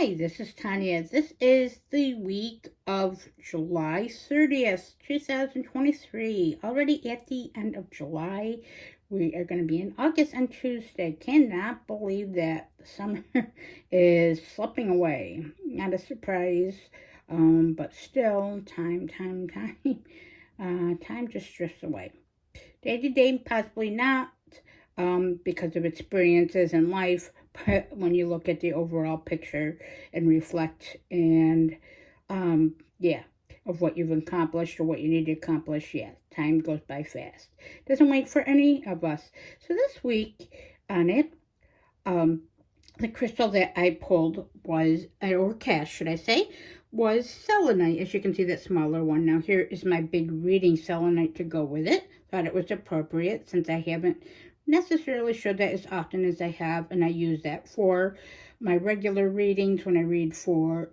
Hi, this is Tanya. This is the week of July 30th, 2023. Already at the end of July. We are going to be in August on Tuesday. Cannot believe that the summer is slipping away. Not a surprise, but still, time. Time just drifts away. Day to day, possibly not, because of experiences in life. But when you look at the overall picture and reflect and, yeah, of what you've accomplished or what you need to accomplish, yeah, time goes by fast. Doesn't wait for any of us. So this week on it, the crystal that I pulled was, or cast, should I say, was selenite. As you can see, that smaller one. Now here is my big reading selenite to go with it. Thought it was appropriate since I haven't necessarily showed that as often as I have, and I use that for my regular readings when I read for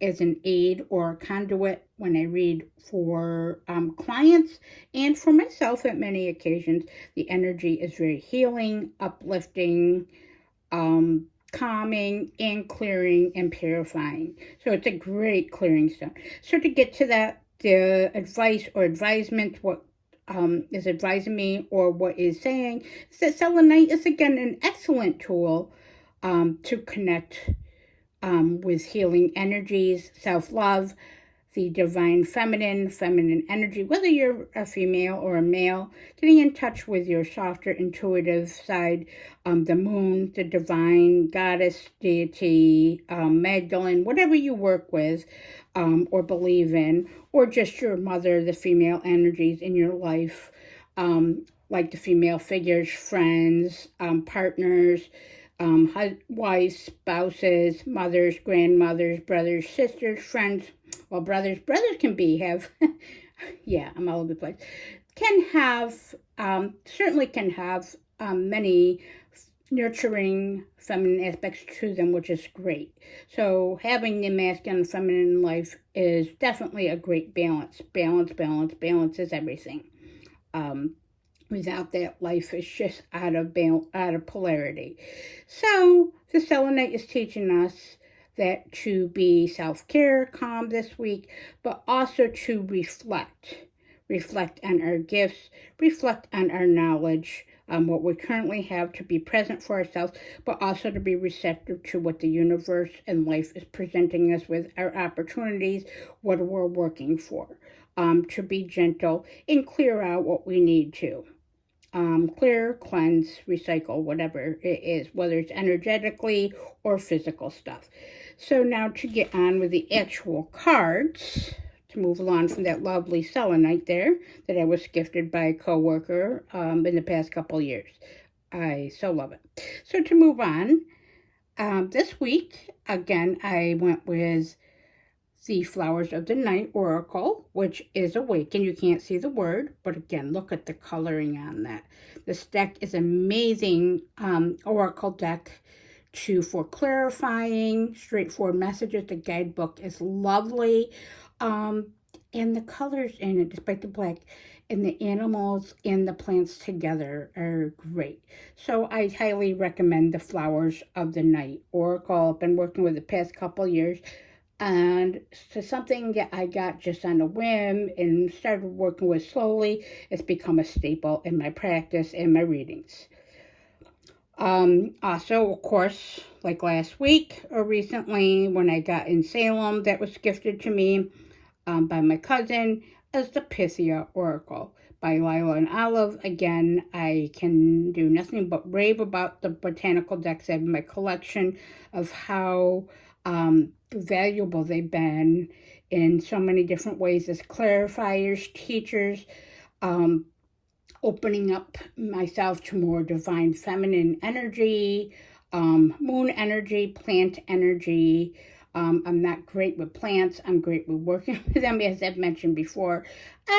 as an aid or a conduit, when I read for clients and for myself at many occasions. The energy is very healing, uplifting, calming, and clearing and purifying. So it's a great clearing stone. So to get to that, the advice or advisement, what is advising me or what is saying is that selenite is again an excellent tool to connect with healing energies, self-love, the divine feminine energy, whether you're a female or a male, getting in touch with your softer intuitive side, the moon, the divine goddess, deity, Magdalene, whatever you work with or believe in, or just your mother, the female energies in your life, like the female figures, friends, partners, wives, spouses, mothers, grandmothers, brothers, sisters, friends. Well, brothers can have, yeah, I'm all over the place. Can have, certainly can have many nurturing feminine aspects to them, which is great. So having the masculine and feminine in life is definitely a great balance. Balance is everything. Without that, life is just out of polarity. So the selenite is teaching us that to be self-care, calm this week, but also to reflect on our gifts, reflect on our knowledge, what we currently have, to be present for ourselves, but also to be receptive to what the universe and life is presenting us with, our opportunities, what we're working for, to be gentle and clear out what we need to. Clear, cleanse, recycle, whatever it is, whether it's energetically or physical stuff. So now to get on with the actual cards, to move along from that lovely selenite there that I was gifted by a coworker in the past couple years. I so love it. So to move on, this week, again, I went with the Flowers of the Night Oracle, which is awaken. You can't see the word, but again, look at the coloring on that. This deck is amazing oracle deck for clarifying, straightforward messages. The guidebook is lovely. And the colors in it, despite the black, and the animals and the plants together are great. So I highly recommend the Flowers of the Night Oracle. I've been working with it the past couple years. And so something that I got just on a whim and started working with slowly, it's become a staple in my practice and my readings. Also, of course, like last week or recently when I got in Salem, that was gifted to me by my cousin as the Pythia Oracle by Lila and Olive. Again, I can do nothing but rave about the botanical decks I have in my collection, of how valuable they've been in so many different ways as clarifiers, teachers, opening up myself to more divine feminine energy, moon energy, plant energy. I'm not great with plants. I'm great with working with them, as I've mentioned before,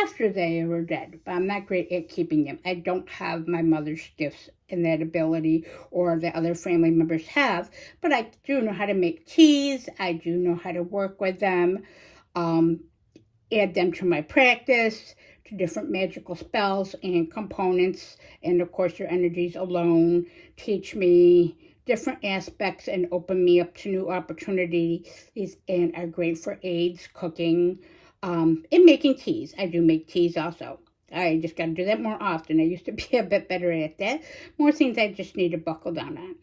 after they were dead. But I'm not great at keeping them. I don't have my mother's gifts and that ability, or the other family members have. But I do know how to make teas. I do know how to work with them, add them to my practice, to different magical spells and components. And of course, your energies alone teach me different aspects and open me up to new opportunities and are great for aids, cooking, and making teas. I do make teas also. I just got to do that more often. I used to be a bit better at that. More things I just need to buckle down on.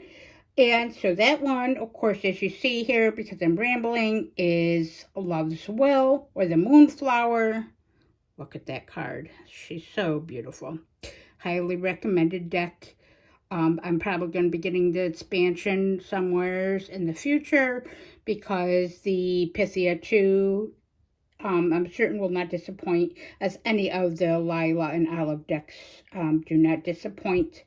And so that one, of course, as you see here, because I'm rambling, is Love's Will or the Moonflower. Look at that card. She's so beautiful. Highly recommended deck. I'm probably going to be getting the expansion somewheres in the future because the Pythia 2, I'm certain will not disappoint, as any of the Lila and Olive decks do not disappoint.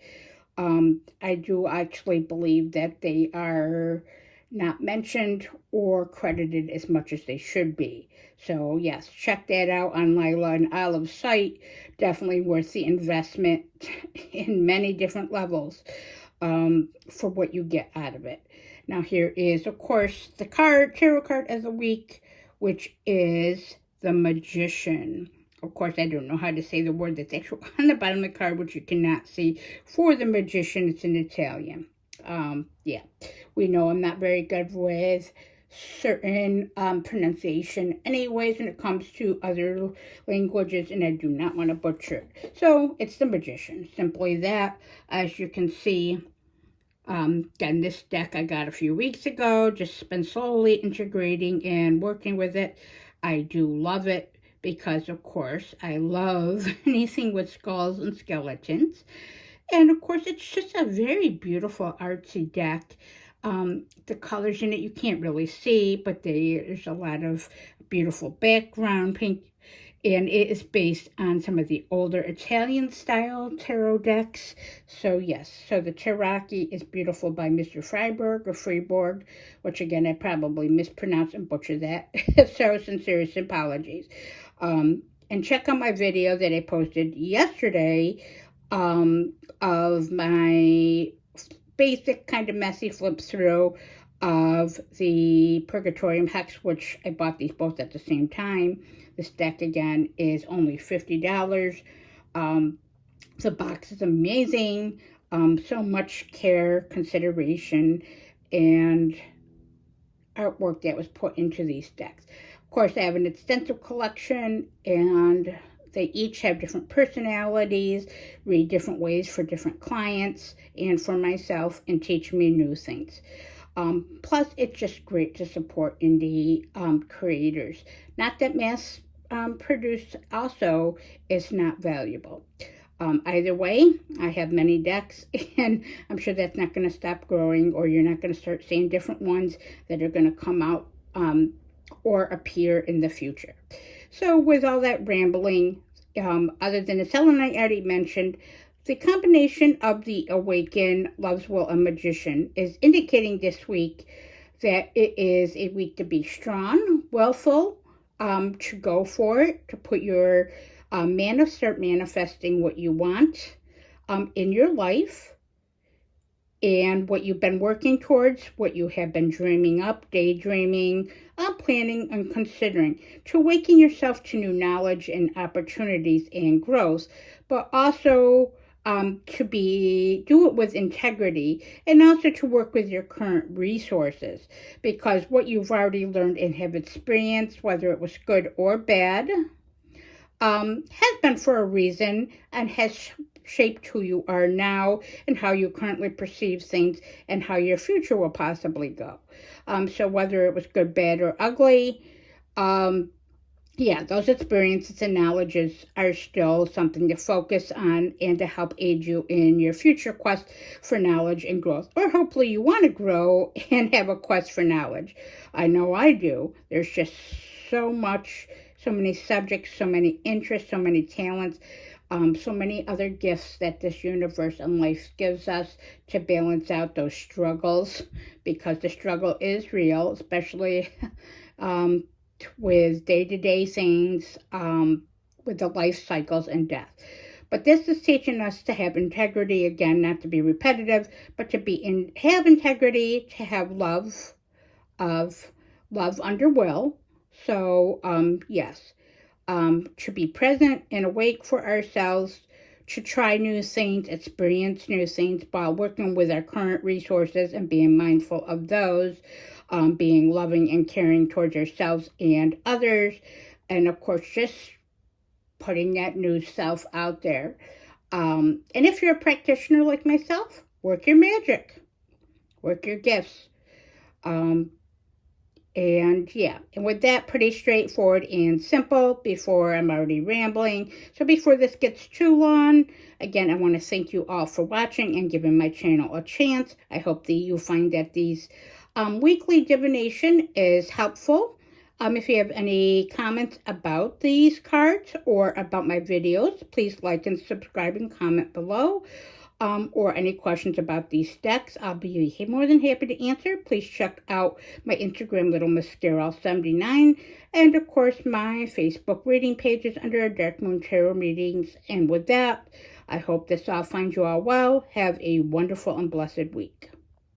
I do actually believe that they are not mentioned or credited as much as they should be. So yes, check that out on Lila and Olive's site. Definitely worth the investment in many different levels for what you get out of it. Now here is, of course, the tarot card of the week, which is the Magician. Of course, I don't know how to say the word that's actually on the bottom of the card, which you cannot see. For the Magician, it's in Italian. Yeah, we know I'm not very good with certain pronunciation anyways when it comes to other languages, and I do not want to butcher it. So it's the Magician, simply that. As you can see, again, this deck I got a few weeks ago, just been slowly integrating and working with it. I do love it because, of course, I love anything with skulls and skeletons. And, of course, it's just a very beautiful artsy deck. The colors in it you can't really see, but there's a lot of beautiful background, pink, and it is based on some of the older Italian style tarot decks. So yes, so the Tarocchi is beautiful by Mr. Fribourg, which again I probably mispronounce and butcher that. So sincerest apologies. And check out my video that I posted yesterday of my basic kind of messy flip through of the Purgatorium Hex, which I bought these both at the same time. This deck again is only $50. The box is amazing. So much care, consideration, and artwork that was put into these decks. Of course, I have an extensive collection, and they each have different personalities, read different ways for different clients and for myself, and teach me new things. Plus, it's just great to support indie creators. Not that mass produced also is not valuable. Either way, I have many decks, and I'm sure that's not going to stop growing, or you're not going to start seeing different ones that are going to come out or appear in the future. So with all that rambling, other than the selenite I already mentioned, the combination of the Awaken, Love's Will, and Magician is indicating this week that it is a week to be strong, willful, to go for it, to put your start manifesting what you want in your life, and what you've been working towards, what you have been dreaming up, daydreaming, planning, and considering, to awaken yourself to new knowledge and opportunities and growth, but also to do it with integrity, and also to work with your current resources, because what you've already learned and have experienced, whether it was good or bad, has been for a reason and has shaped who you are now and how you currently perceive things and how your future will possibly go. So whether it was good, bad, or ugly, those experiences and knowledges are still something to focus on and to help aid you in your future quest for knowledge and growth. Or hopefully you want to grow and have a quest for knowledge. I know I do. There's just so many subjects, so many interests, so many talents, so many other gifts that this universe and life gives us to balance out those struggles, because the struggle is real, especially with day-to-day things, with the life cycles and death. But this is teaching us to have integrity, again, not to be repetitive, but to have integrity, to have love under will. So, yes, to be present and awake for ourselves, to try new things, experience new things while working with our current resources and being mindful of those, being loving and caring towards ourselves and others, and of course, just putting that new self out there. And if you're a practitioner like myself, work your magic, work your gifts. And yeah, and with that, pretty straightforward and simple. Before I'm already rambling, so before this gets too long, again, I want to thank you all for watching and giving my channel a chance. I hope that you find that these weekly divination is helpful. If you have any comments about these cards or about my videos, please like and subscribe and comment below. Or any questions about these decks, I'll be more than happy to answer. Please check out my Instagram, Little Miss Scarol 79, and of course my Facebook reading pages under Dark Moon Tarot Readings. And with that, I hope this all finds you all well. Have a wonderful and blessed week.